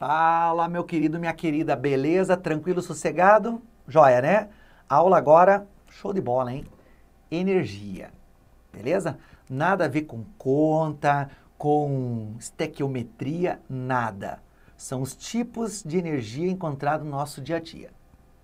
Fala, meu querido, minha querida, beleza? Tranquilo, sossegado? Joia, né? Aula agora, show de bola, hein? Energia, beleza? Nada a ver com conta, com estequiometria, nada. São os tipos de energia encontrados no nosso dia a dia,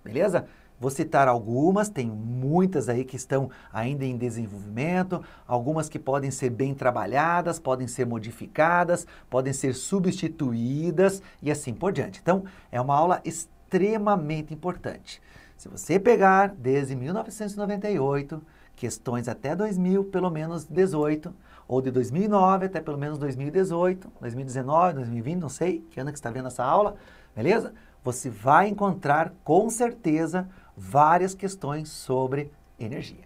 beleza? Vou citar algumas, tem muitas aí que estão ainda em desenvolvimento, algumas que podem ser bem trabalhadas, podem ser modificadas, podem ser substituídas e assim por diante. Então, é uma aula extremamente importante. Se você pegar desde 1998, questões até 2000, pelo menos 18, ou de 2009 até pelo menos 2018, 2019, 2020, não sei que ano que você está vendo essa aula, beleza? Você vai encontrar com certeza várias questões sobre energia.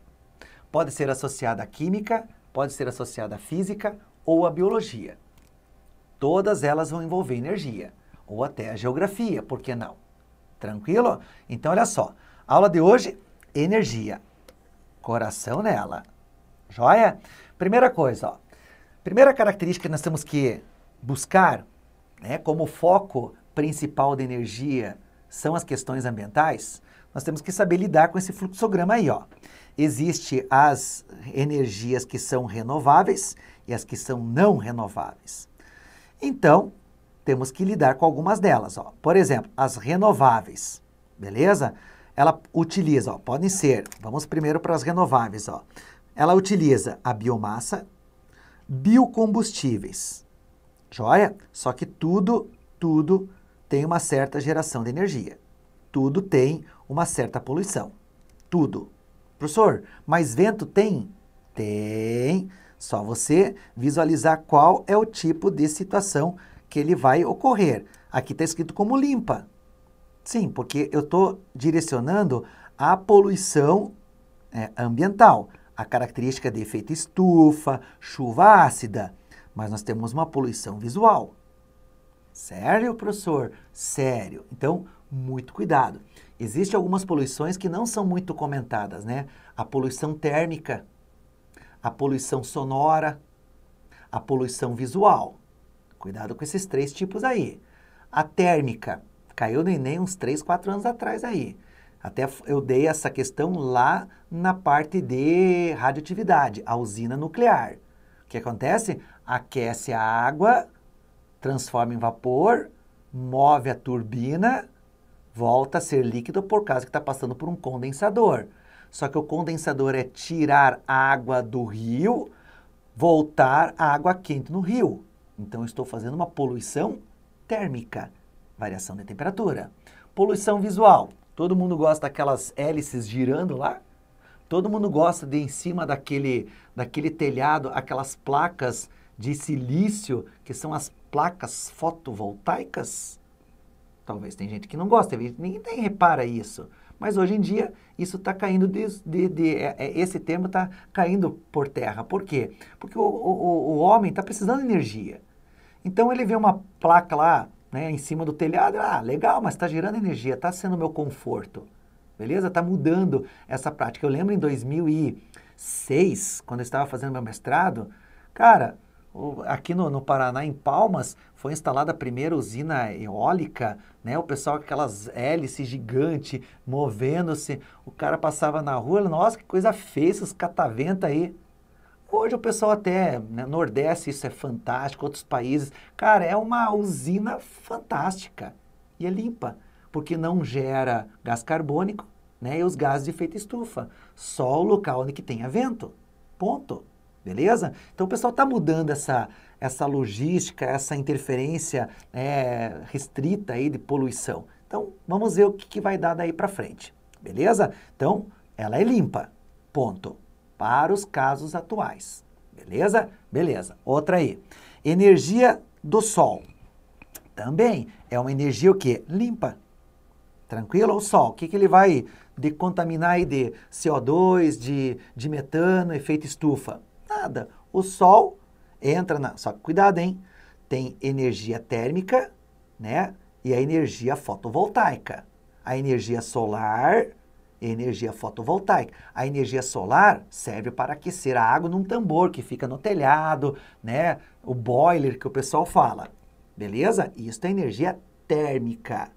Pode ser associada à química, pode ser associada à física ou à biologia. Todas elas vão envolver energia, ou até a geografia, por que não? Tranquilo? Então, olha só, aula de hoje, energia. Coração nela. Joia? Primeira coisa, ó. Primeira característica que nós temos que buscar, né, como foco principal da energia são as questões ambientais, nós temos que saber lidar com esse fluxograma aí, ó. Existem as energias que são renováveis e as que são não renováveis. Então, temos que lidar com algumas delas, ó. Por exemplo, as renováveis, beleza? Ela utiliza, ó, podem ser, vamos primeiro para as renováveis, ó. Ela utiliza a biomassa, biocombustíveis, joia? Só que tudo tem uma certa geração de energia. Tudo tem uma certa poluição. Tudo. Professor, mas vento tem? Tem. Só você visualizar qual é o tipo de situação que ele vai ocorrer. Aqui está escrito como limpa. Sim, porque eu estou direcionando a poluição ambiental. A característica de efeito estufa, chuva ácida. Mas nós temos uma poluição visual. Sério, professor? Sério. Então, muito cuidado. Existem algumas poluições que não são muito comentadas, né? A poluição térmica, a poluição sonora, a poluição visual. Cuidado com esses três tipos aí. A térmica, caiu no Enem uns 3, 4 anos atrás aí. Até eu dei essa questão lá na parte de radioatividade, a usina nuclear. O que acontece? Aquece a água, transforma em vapor, move a turbina, volta a ser líquido por causa que está passando por um condensador. Só que o condensador é tirar água do rio, voltar a água quente no rio. Então, eu estou fazendo uma poluição térmica, variação de temperatura. Poluição visual. Todo mundo gosta daquelas hélices girando lá? Todo mundo gosta de, em cima daquele telhado, aquelas placas de silício, que são as placas fotovoltaicas? Talvez tem gente que não gosta, ninguém nem repara isso. Mas hoje em dia, isso está caindo, esse termo está caindo por terra. Por quê? Porque o homem está precisando de energia. Então, ele vê uma placa lá, né, em cima do telhado, legal, mas está gerando energia, está sendo meu conforto. Beleza? Está mudando essa prática. Eu lembro em 2006, quando eu estava fazendo meu mestrado, cara, aqui no Paraná, em Palmas, foi instalada a primeira usina eólica, né? O pessoal com aquelas hélices gigantes, movendo-se. O cara passava na rua, nossa, que coisa feia esses cataventos aí. Hoje o pessoal até, né, Nordeste, isso é fantástico, outros países. Cara, é uma usina fantástica e é limpa, porque não gera gás carbônico, né, e os gases de efeito estufa. Só o local onde que tenha vento. Ponto. Beleza? Então o pessoal está mudando essa logística, essa interferência restrita aí de poluição. Então vamos ver o que vai dar daí para frente. Beleza? Então ela é limpa. Ponto. Para os casos atuais. Beleza? Beleza. Outra aí. Energia do sol. Também é uma energia o quê? Limpa. Tranquilo? O sol, o que ele vai decontaminar aí de CO2, de metano, efeito estufa? Nada. O sol entra na... Só que cuidado, hein? Tem energia térmica, né? E a energia fotovoltaica. A energia solar e a energia fotovoltaica. A energia solar serve para aquecer a água num tambor que fica no telhado, né? O boiler que o pessoal fala. Beleza? Isso é energia térmica,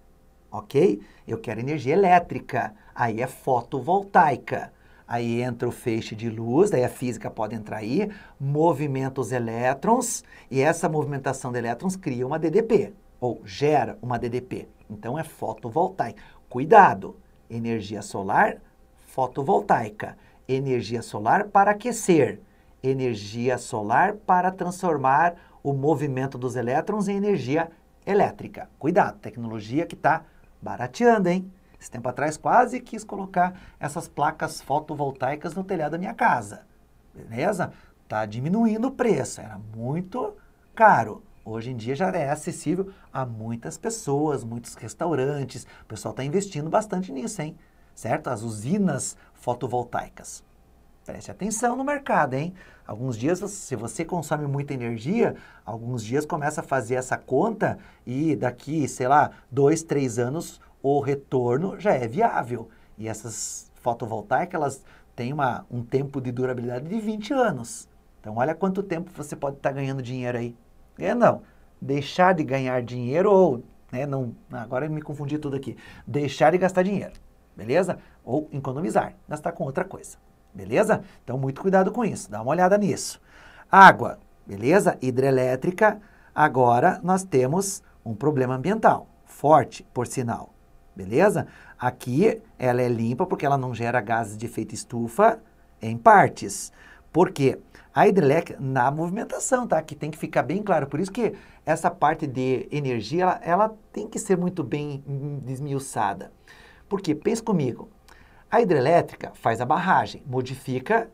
ok? Eu quero energia elétrica, aí é fotovoltaica. Aí entra o feixe de luz, daí a física pode entrar aí, movimenta os elétrons, e essa movimentação de elétrons cria uma DDP, ou gera uma DDP. Então é fotovoltaica. Cuidado! Energia solar, fotovoltaica. Energia solar para aquecer. Energia solar para transformar o movimento dos elétrons em energia elétrica. Cuidado, tecnologia que está barateando, hein? Esse tempo atrás quase quis colocar essas placas fotovoltaicas no telhado da minha casa. Beleza? Está diminuindo o preço, era muito caro. Hoje em dia já é acessível a muitas pessoas, muitos restaurantes. O pessoal está investindo bastante nisso, hein? Certo? As usinas fotovoltaicas. Preste atenção no mercado, hein? Alguns dias, se você consome muita energia, alguns dias começa a fazer essa conta e daqui, sei lá, 2, 3 anos, o retorno já é viável. E essas fotovoltaicas, elas têm um tempo de durabilidade de 20 anos. Então, olha quanto tempo você pode estar ganhando dinheiro aí. Não, deixar de ganhar dinheiro ou, né, não, agora eu me confundi tudo aqui. Deixar de gastar dinheiro, beleza? Ou economizar, gastar com outra coisa, beleza? Então, muito cuidado com isso, dá uma olhada nisso. Água, beleza? Hidrelétrica, agora nós temos um problema ambiental, forte, por sinal, beleza? Aqui ela é limpa porque ela não gera gases de efeito estufa em partes. Por quê? A hidrelétrica na movimentação, tá? Que tem que ficar bem claro. Por isso que essa parte de energia, ela tem que ser muito bem desmiuçada. Por quê? Pensa comigo. A hidrelétrica faz a barragem, modifica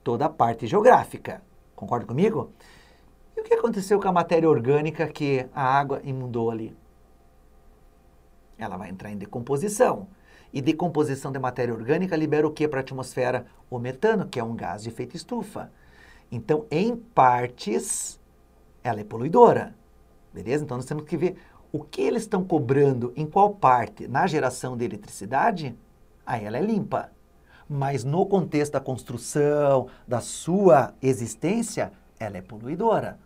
toda a parte geográfica. Concorda comigo? E o que aconteceu com a matéria orgânica que a água inundou ali? Ela vai entrar em decomposição. E decomposição de matéria orgânica libera o que para a atmosfera? O metano, que é um gás de efeito estufa. Então, em partes, ela é poluidora. Beleza? Então, nós temos que ver o que eles estão cobrando em qual parte na geração de eletricidade, aí ela é limpa. Mas no contexto da construção, da sua existência, ela é poluidora.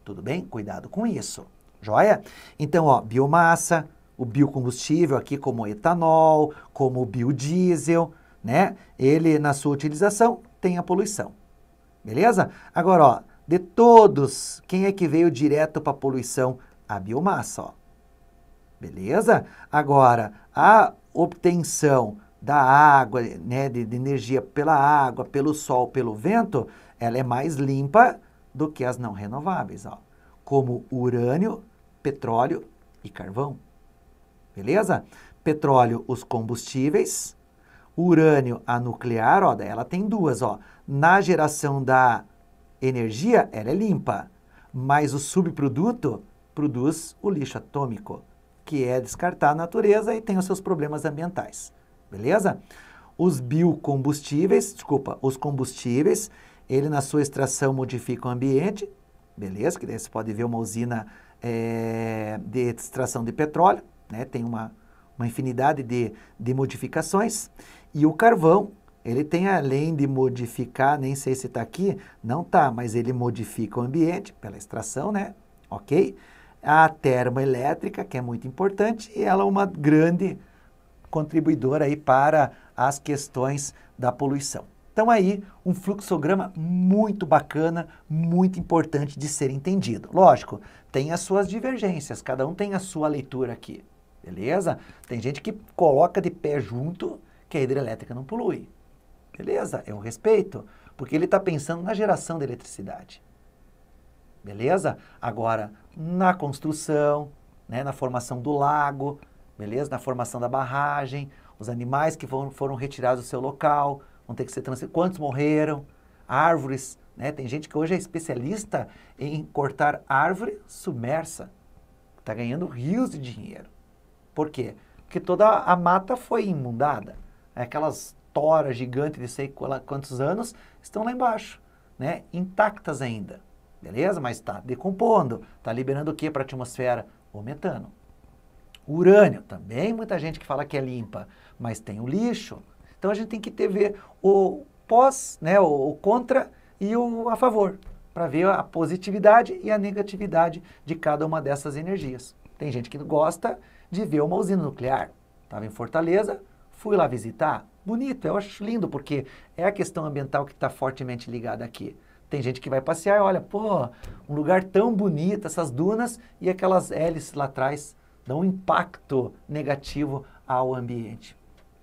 Tudo bem? Cuidado com isso. Joia? Então, ó, biomassa, o biocombustível aqui como etanol, como o biodiesel, né? Ele, na sua utilização, tem a poluição. Beleza? Agora, ó, de todos, quem é que veio direto para a poluição? A biomassa, ó. Beleza? Agora, a obtenção da água, né, de energia pela água, pelo sol, pelo vento, ela é mais limpa do que as não renováveis, ó. Como urânio, petróleo e carvão. Beleza? Petróleo, os combustíveis. Urânio, a nuclear, ó, ela tem duas, ó. Na geração da energia, ela é limpa, mas o subproduto produz o lixo atômico, que é descartar a natureza e tem os seus problemas ambientais, beleza? Os biocombustíveis, os combustíveis, ele na sua extração modifica o ambiente, beleza? Que daí você pode ver uma usina de extração de petróleo, né? Tem uma infinidade de modificações. E o carvão, ele tem, além de modificar, nem sei se está aqui, não está, mas ele modifica o ambiente pela extração, né? Ok? A termoelétrica, que é muito importante, e ela é uma grande contribuidora aí para as questões da poluição. Então aí, um fluxograma muito bacana, muito importante de ser entendido. Lógico, tem as suas divergências, cada um tem a sua leitura aqui, beleza? Tem gente que coloca de pé junto que a hidrelétrica não polui. Beleza? Eu respeito, porque ele está pensando na geração de eletricidade. Beleza? Agora, na construção, né, na formação do lago, beleza? Na formação da barragem, os animais que foram retirados do seu local, vão ter que ser transferidos. Quantos morreram? Árvores, né? Tem gente que hoje é especialista em cortar árvore submersa. Está ganhando rios de dinheiro. Por quê? Porque toda a mata foi inundada. Aquelas toras gigantes de sei quantos anos estão lá embaixo, né? Intactas ainda, beleza? Mas está decompondo, está liberando o que para a atmosfera? O metano. O urânio, também muita gente que fala que é limpa, mas tem o lixo. Então a gente tem que ver o pós, né? O contra e o a favor, para ver a positividade e a negatividade de cada uma dessas energias. Tem gente que gosta de ver uma usina nuclear. Estava em Fortaleza, fui lá visitar. Bonito, eu acho lindo, porque é a questão ambiental que está fortemente ligada aqui. Tem gente que vai passear e olha, pô, um lugar tão bonito, essas dunas e aquelas hélices lá atrás dão um impacto negativo ao ambiente.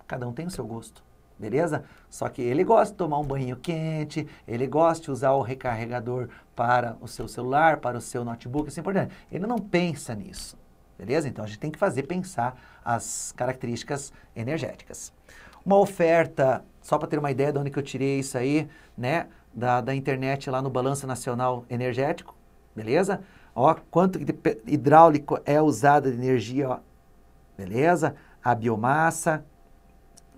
Cada um tem o seu gosto, beleza? Só que ele gosta de tomar um banho quente, ele gosta de usar o recarregador para o seu celular, para o seu notebook, isso é importante. Ele não pensa nisso, beleza? Então a gente tem que fazer pensar as características energéticas. Uma oferta, só para ter uma ideia de onde que eu tirei isso aí, né? Da internet lá no Balanço Nacional Energético, beleza? Ó, quanto de hidráulico é usado de energia, ó, beleza? A biomassa,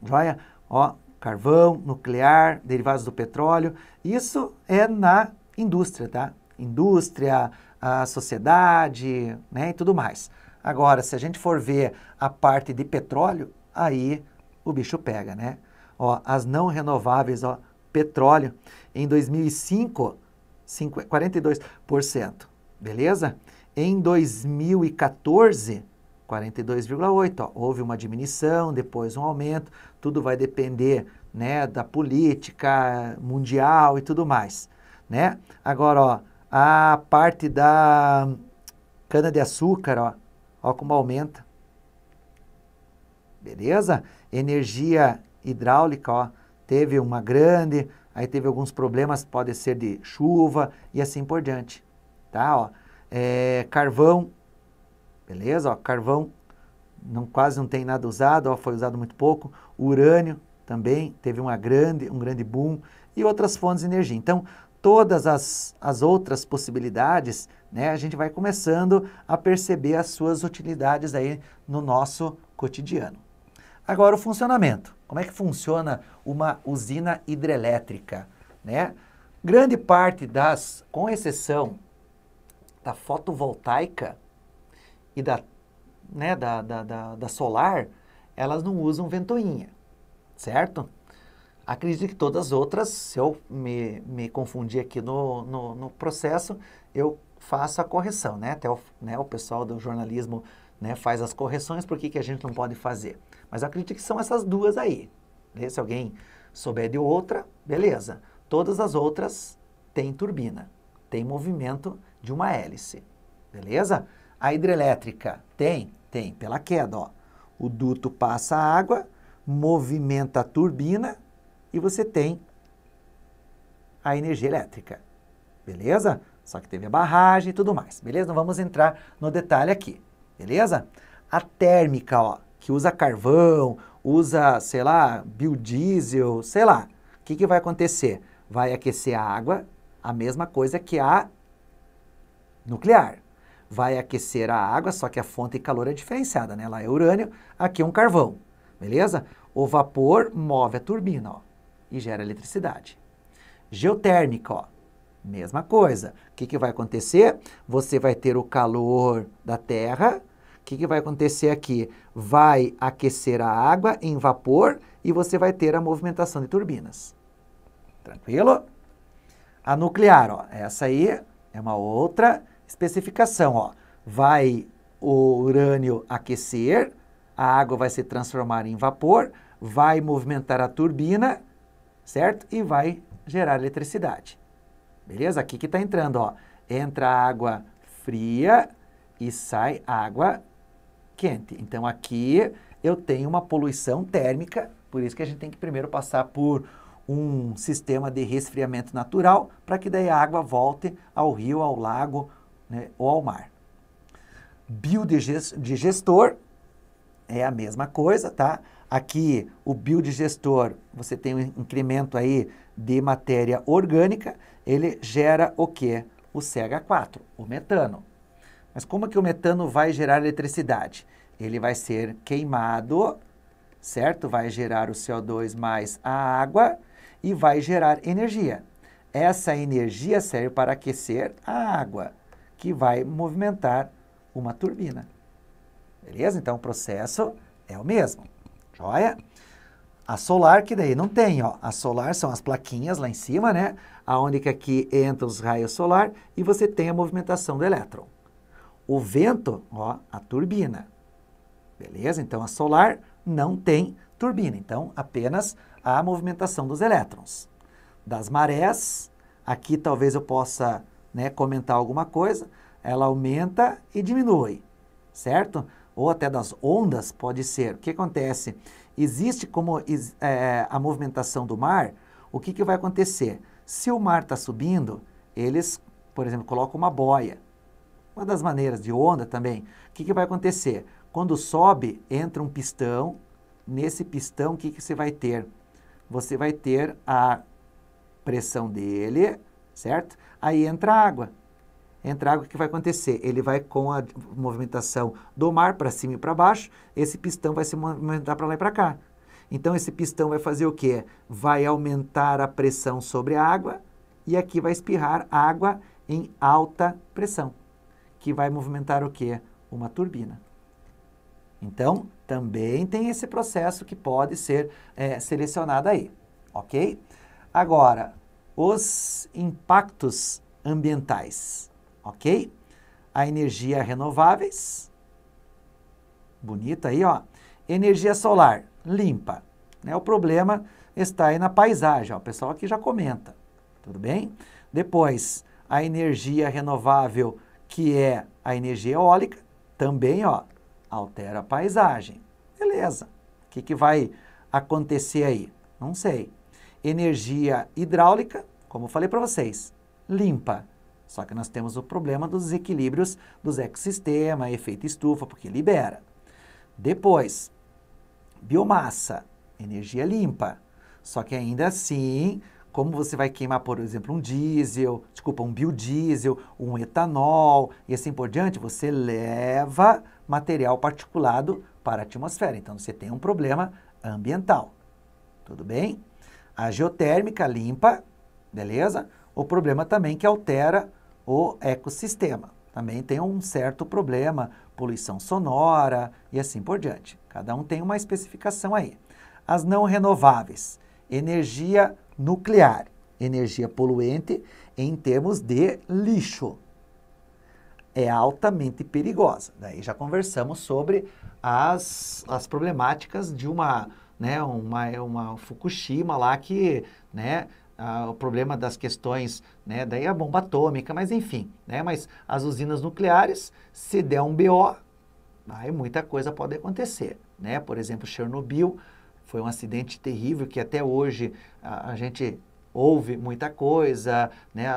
joia? Ó, carvão, nuclear, derivados do petróleo, isso é na indústria, tá? Indústria, a sociedade, né, e tudo mais. Agora, se a gente for ver a parte de petróleo, aí o bicho pega, né? Ó, as não renováveis, ó, petróleo, em 2005, 42%, beleza? Em 2014, 42,8%, houve uma diminuição, depois um aumento, tudo vai depender, né, da política mundial e tudo mais, né? Agora, ó, a parte da cana-de-açúcar, ó como aumenta, beleza? Energia hidráulica, ó, teve uma grande, aí teve alguns problemas, pode ser de chuva e assim por diante, tá? Ó, carvão, beleza? Ó, carvão quase não tem nada usado, ó, foi usado muito pouco. Urânio também teve um grande boom e outras fontes de energia. Então, todas as outras possibilidades, né, a gente vai começando a perceber as suas utilidades aí no nosso cotidiano. Agora, o funcionamento. Como é que funciona uma usina hidrelétrica, né? Grande parte com exceção da fotovoltaica e da solar, elas não usam ventoinha, certo? Acredito que todas as outras, se eu me confundir aqui no processo, eu faço a correção, né? Até o pessoal do jornalismo, né, faz as correções, por que a gente não pode fazer? Mas eu acredito que são essas duas aí. Se alguém souber de outra, beleza. Todas as outras têm turbina, tem movimento de uma hélice, beleza? A hidrelétrica tem pela queda, ó. O duto passa a água, movimenta a turbina e você tem a energia elétrica, beleza? Só que teve a barragem e tudo mais, beleza? Não vamos entrar no detalhe aqui, beleza? A térmica, ó, que usa carvão, usa, sei lá, biodiesel, sei lá. O que vai acontecer? Vai aquecer a água, a mesma coisa que a nuclear. Vai aquecer a água, só que a fonte de calor é diferenciada, né? Lá é urânio, aqui é um carvão, beleza? O vapor move a turbina, ó, e gera eletricidade. Geotérmica, ó, mesma coisa. O que vai acontecer? Você vai ter o calor da terra. O que vai acontecer aqui? Vai aquecer a água em vapor e você vai ter a movimentação de turbinas. Tranquilo? A nuclear, ó, essa aí é uma outra especificação, ó. Vai o urânio aquecer, a água vai se transformar em vapor, vai movimentar a turbina, certo? E vai gerar eletricidade. Beleza? Aqui que está entrando, ó. Entra água fria e sai água quente. Então, aqui eu tenho uma poluição térmica, por isso que a gente tem que primeiro passar por um sistema de resfriamento natural, para que daí a água volte ao rio, ao lago, né, ou ao mar. Biodigestor é a mesma coisa, tá? Aqui, o biodigestor, você tem um incremento aí de matéria orgânica, ele gera o quê? O CH4, o metano. Mas como que o metano vai gerar eletricidade? Ele vai ser queimado, certo? Vai gerar o CO2 mais a água e vai gerar energia. Essa energia serve para aquecer a água, que vai movimentar uma turbina. Beleza? Então, o processo é o mesmo. Joia? A solar, que daí não tem, ó. A solar são as plaquinhas lá em cima, né? Aonde que aqui entra os raios solar e você tem a movimentação do elétron. O vento, ó, a turbina. Beleza? Então, a solar não tem turbina. Então, apenas a movimentação dos elétrons. Das marés, aqui talvez eu possa, né, comentar alguma coisa. Ela aumenta e diminui, certo? Ou até das ondas, pode ser. O que acontece? Existe como a movimentação do mar, o que, que vai acontecer? Se o mar está subindo, eles, por exemplo, colocam uma boia. Uma das maneiras de onda também. O que, que vai acontecer? Quando sobe, entra um pistão. Nesse pistão, o que, que você vai ter? Você vai ter a pressão dele, certo? Aí entra água. Entra água, o que vai acontecer? Ele vai com a movimentação do mar para cima e para baixo, esse pistão vai se movimentar para lá e para cá. Então, esse pistão vai fazer o quê? Vai aumentar a pressão sobre a água e aqui vai espirrar água em alta pressão, que vai movimentar o quê? Uma turbina. Então, também tem esse processo que pode ser selecionado aí, ok? Agora, os impactos ambientais, ok? A energia renováveis, bonita aí, ó. Energia solar, limpa, né? O problema está aí na paisagem, ó. O pessoal aqui já comenta, tudo bem? Depois, a energia renovável, que é a energia eólica, também, ó, altera a paisagem. Beleza. O que, que vai acontecer aí? Não sei. Energia hidráulica, como eu falei para vocês, limpa. Só que nós temos o problema dos desequilíbrios dos ecossistemas, efeito estufa, porque libera. Depois, biomassa, energia limpa. Só que ainda assim, como você vai queimar, por exemplo, um biodiesel, um etanol e assim por diante, você leva material particulado para a atmosfera. Então, você tem um problema ambiental. Tudo bem? A geotérmica limpa, beleza? O problema também que altera o ecossistema. Também tem um certo problema, poluição sonora e assim por diante. Cada um tem uma especificação aí. As não renováveis, energia nuclear, energia poluente em termos de lixo. É altamente perigosa. Daí já conversamos sobre as problemáticas de uma Fukushima lá que, né, o problema das questões, né, daí a bomba atômica, mas enfim, né, mas as usinas nucleares, se der um BO, aí muita coisa pode acontecer, né? Por exemplo, Chernobyl foi um acidente terrível que até hoje a gente ouve muita coisa, né?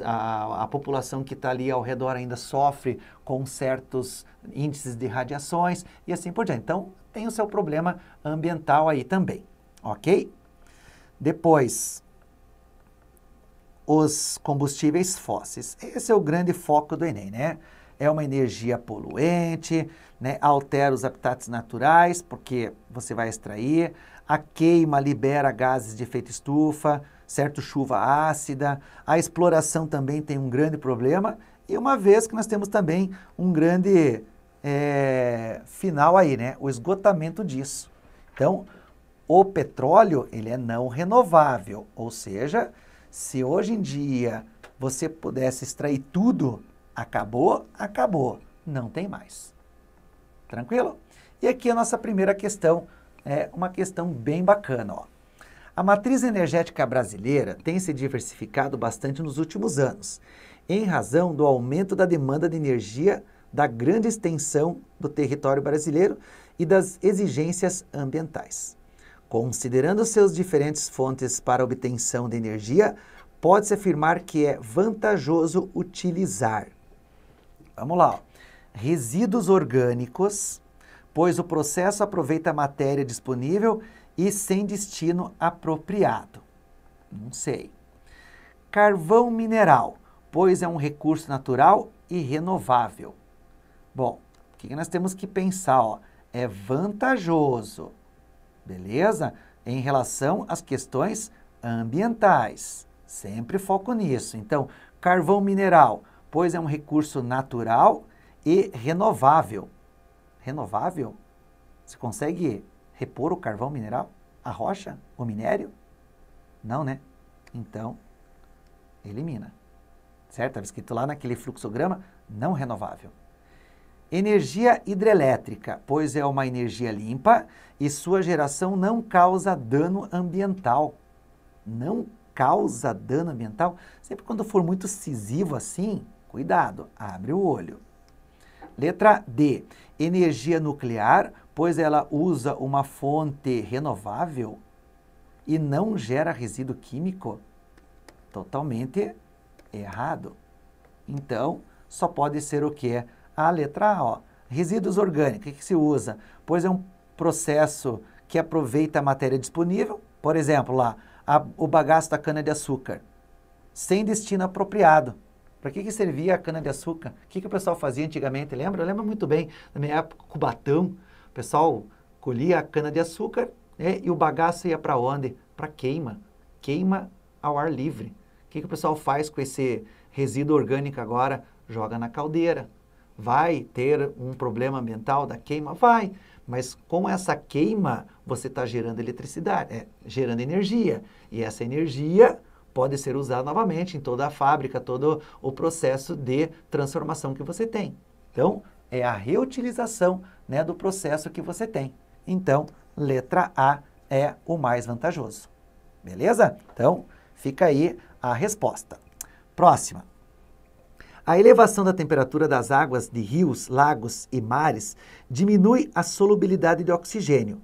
A população que está ali ao redor ainda sofre com certos índices de radiações e assim por diante. Então, tem o seu problema ambiental aí também, ok? Depois, os combustíveis fósseis. Esse é o grande foco do Enem, né? É uma energia poluente, né? Altera os habitats naturais, porque você vai extrair. A queima libera gases de efeito estufa, certo? Chuva ácida. A exploração também tem um grande problema. E uma vez que nós temos também um grande final aí, né? O esgotamento disso. Então, o petróleo, ele é não renovável, ou seja, se hoje em dia você pudesse extrair tudo, acabou, acabou, não tem mais. Tranquilo? E aqui a nossa primeira questão é uma questão bem bacana, ó. A matriz energética brasileira tem se diversificado bastante nos últimos anos, em razão do aumento da demanda de energia, da grande extensão do território brasileiro e das exigências ambientais. Considerando seus diferentes fontes para obtenção de energia, pode-se afirmar que é vantajoso utilizar, vamos lá, ó, resíduos orgânicos, pois o processo aproveita a matéria disponível e sem destino apropriado. Não sei. Carvão mineral, pois é um recurso natural e renovável. Bom, o que nós temos que pensar? Ó? É vantajoso, beleza? Em relação às questões ambientais. Sempre foco nisso. Então, carvão mineral, pois é um recurso natural e renovável. Renovável? Você consegue repor o carvão mineral? A rocha? O minério? Não, né? Então, elimina. Certo? Estava escrito lá naquele fluxograma, não renovável. Energia hidrelétrica, pois é uma energia limpa e sua geração não causa dano ambiental. Não causa dano ambiental? Sempre quando for muito incisivo assim, cuidado, abre o olho. Letra D, energia nuclear, pois ela usa uma fonte renovável e não gera resíduo químico? Totalmente errado. Então, só pode ser o quê? A letra A, ó. Resíduos orgânicos, o que se usa? Pois é um processo que aproveita a matéria disponível, por exemplo, lá, o bagaço da cana-de-açúcar, sem destino apropriado. Para que servia a cana-de-açúcar? O que o pessoal fazia antigamente? Lembra? Eu lembro muito bem, na minha época, Cubatão, o pessoal colhia a cana-de-açúcar, né, e o bagaço ia para onde? Para queima. Queima ao ar livre. O que o pessoal faz com esse resíduo orgânico agora? Joga na caldeira. Vai ter um problema ambiental da queima? Vai. Mas com essa queima, você está gerando eletricidade, gerando energia. E essa energia pode ser usada novamente em toda a fábrica, todo o processo de transformação que você tem. Então, é a reutilização, né, do processo que você tem. Então, letra A é o mais vantajoso. Beleza? Então, fica aí a resposta. Próxima. A elevação da temperatura das águas de rios, lagos e mares diminui a solubilidade de oxigênio,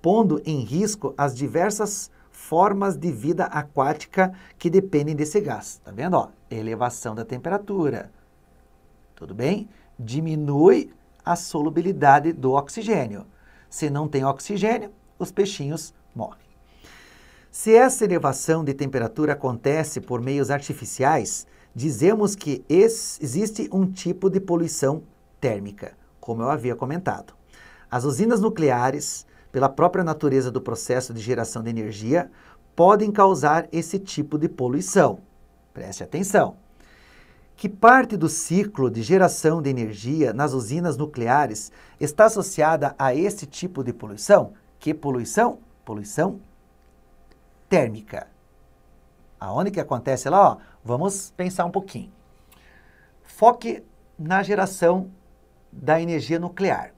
pondo em risco as diversas formas de vida aquática que dependem desse gás. Tá vendo? Ó, elevação da temperatura. Tudo bem? Diminui a solubilidade do oxigênio. Se não tem oxigênio, os peixinhos morrem. Se essa elevação de temperatura acontece por meios artificiais, dizemos que existe um tipo de poluição térmica, como eu havia comentado. As usinas nucleares, pela própria natureza do processo de geração de energia, podem causar esse tipo de poluição. Preste atenção. Que parte do ciclo de geração de energia nas usinas nucleares está associada a esse tipo de poluição? Que poluição? Poluição térmica. Aonde que acontece lá? Ó, vamos pensar um pouquinho. Foque na geração da energia nuclear.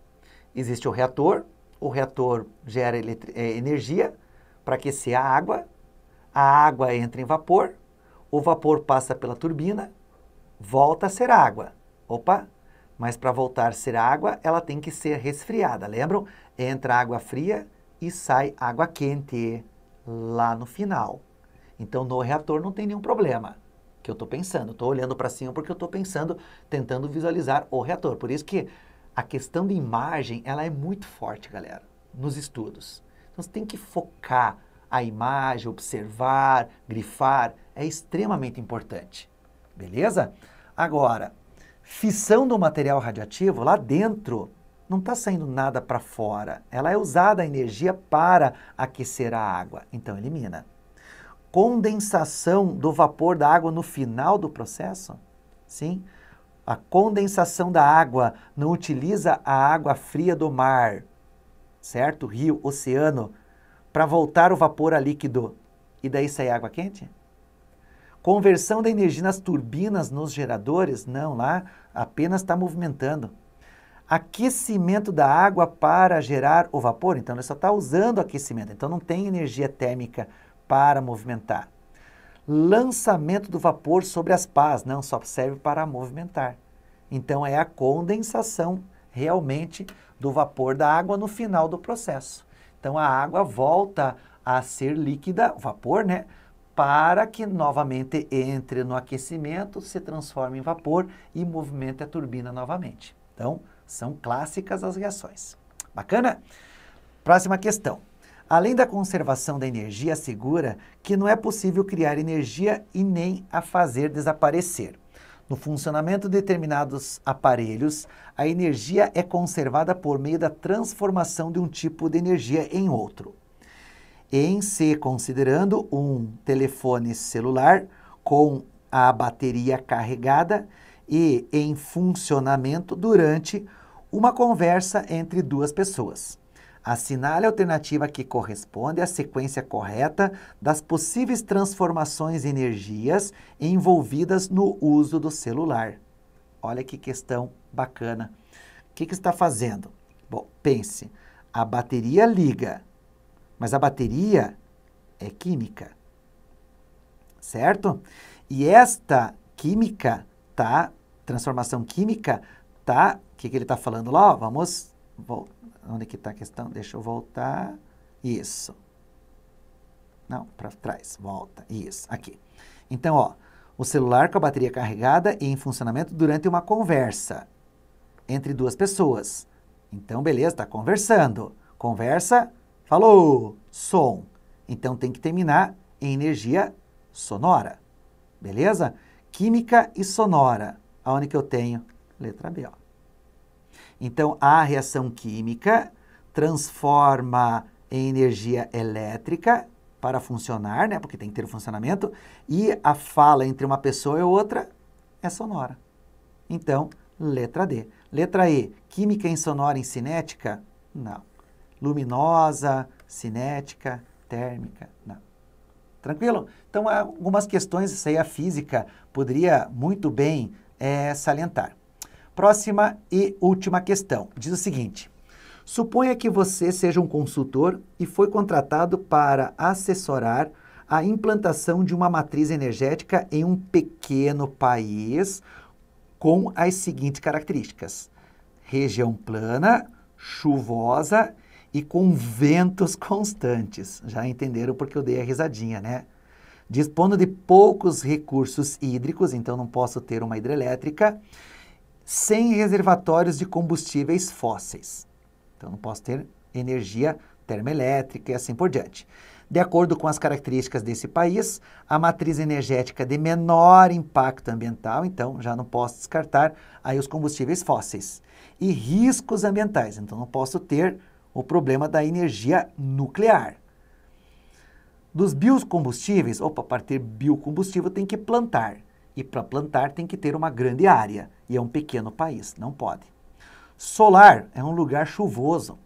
Existe o reator gera energia para aquecer a água entra em vapor, o vapor passa pela turbina, volta a ser água. Opa, mas para voltar a ser água, ela tem que ser resfriada, lembram? Entra água fria e sai água quente lá no final. Então, no reator não tem nenhum problema, que eu estou pensando. Estou olhando para cima porque eu estou pensando, tentando visualizar o reator. Por isso que a questão de imagem, ela é muito forte, galera, nos estudos. Então, você tem que focar a imagem, observar, grifar, é extremamente importante. Beleza? Agora, fissão do material radioativo, lá dentro, não está saindo nada para fora. Ela é usada a energia para aquecer a água, então elimina. Condensação do vapor da água no final do processo? Sim. A condensação da água não utiliza a água fria do mar, certo? Rio, oceano, para voltar o vapor a líquido e daí sair água quente? Conversão da energia nas turbinas, nos geradores? Não, lá apenas está movimentando. Aquecimento da água para gerar o vapor? Então, ele só está usando aquecimento, então não tem energia térmica para movimentar. Lançamento do vapor sobre as pás? Não, só serve para movimentar. Então, é a condensação realmente do vapor da água no final do processo. Então, a água volta a ser líquida, o vapor, né? Para que novamente entre no aquecimento, se transforme em vapor e movimente a turbina novamente. Então, são clássicas as reações. Bacana? Próxima questão. Além da conservação da energia, assegura que não é possível criar energia e nem a fazer desaparecer. No funcionamento de determinados aparelhos, a energia é conservada por meio da transformação de um tipo de energia em outro. Em se considerando um telefone celular com a bateria carregada e em funcionamento durante uma conversa entre duas pessoas. Assinale a alternativa que corresponde à sequência correta das possíveis transformações de energias envolvidas no uso do celular. Olha que questão bacana. que você está fazendo? Bom, pense, a bateria liga, mas a bateria é química, certo? E esta química, tá? Transformação química, tá? O que ele está falando lá? Ó, vamos, onde que está a questão? Deixa eu voltar. Isso. Não, para trás, volta. Isso, aqui. Então, ó, o celular com a bateria carregada e em funcionamento durante uma conversa entre duas pessoas. Então, beleza, está conversando. Conversa, falou, som. Então, tem que terminar em energia sonora. Beleza? Química e sonora. Aonde que eu tenho? Letra B, ó. Então, a reação química transforma em energia elétrica para funcionar, né? Porque tem que ter o funcionamento. E a fala entre uma pessoa e outra é sonora. Então, letra D. Letra E, química insonora em cinética? Não. Luminosa, cinética, térmica? Não. Tranquilo? Então, algumas questões, isso aí a física poderia muito bem salientar. Próxima e última questão. Diz o seguinte: suponha que você seja um consultor e foi contratado para assessorar a implantação de uma matriz energética em um pequeno país com as seguintes características: região plana, chuvosa e com ventos constantes. Já entenderam porque eu dei a risadinha, né? Dispondo de poucos recursos hídricos, então não posso ter uma hidrelétrica, sem reservatórios de combustíveis fósseis. Então não posso ter energia termoelétrica e assim por diante. De acordo com as características desse país, a matriz energética de menor impacto ambiental, então já não posso descartar aí os combustíveis fósseis. E riscos ambientais, então não posso ter o problema da energia nuclear. Dos biocombustíveis, para ter biocombustível tem que plantar. E para plantar tem que ter uma grande área. E é um pequeno país, não pode. Solar é um lugar chuvoso.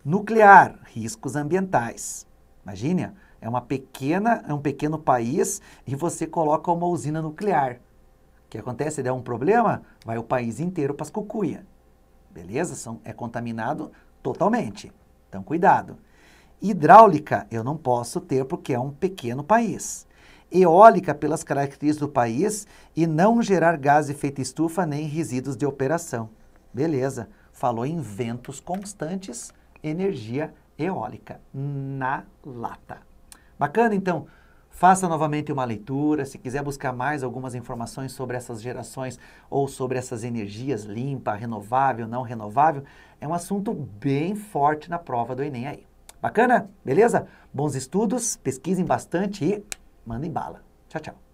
Nuclear, riscos ambientais. Imagine, é um pequeno país e você coloca uma usina nuclear. O que acontece? Der um problema, vai o país inteiro para as cucuia. Beleza? É contaminado totalmente. Então, cuidado. Hidráulica eu não posso ter porque é um pequeno país. Eólica pelas características do país e não gerar gás de efeito estufa nem resíduos de operação. Beleza. Falou em ventos constantes, energia eólica na lata. Bacana, então? Faça novamente uma leitura. Se quiser buscar mais algumas informações sobre essas gerações ou sobre essas energias limpa, renovável, não renovável, é um assunto bem forte na prova do Enem aí. Bacana? Beleza? Bons estudos, pesquisem bastante e mandem bala. Tchau, tchau.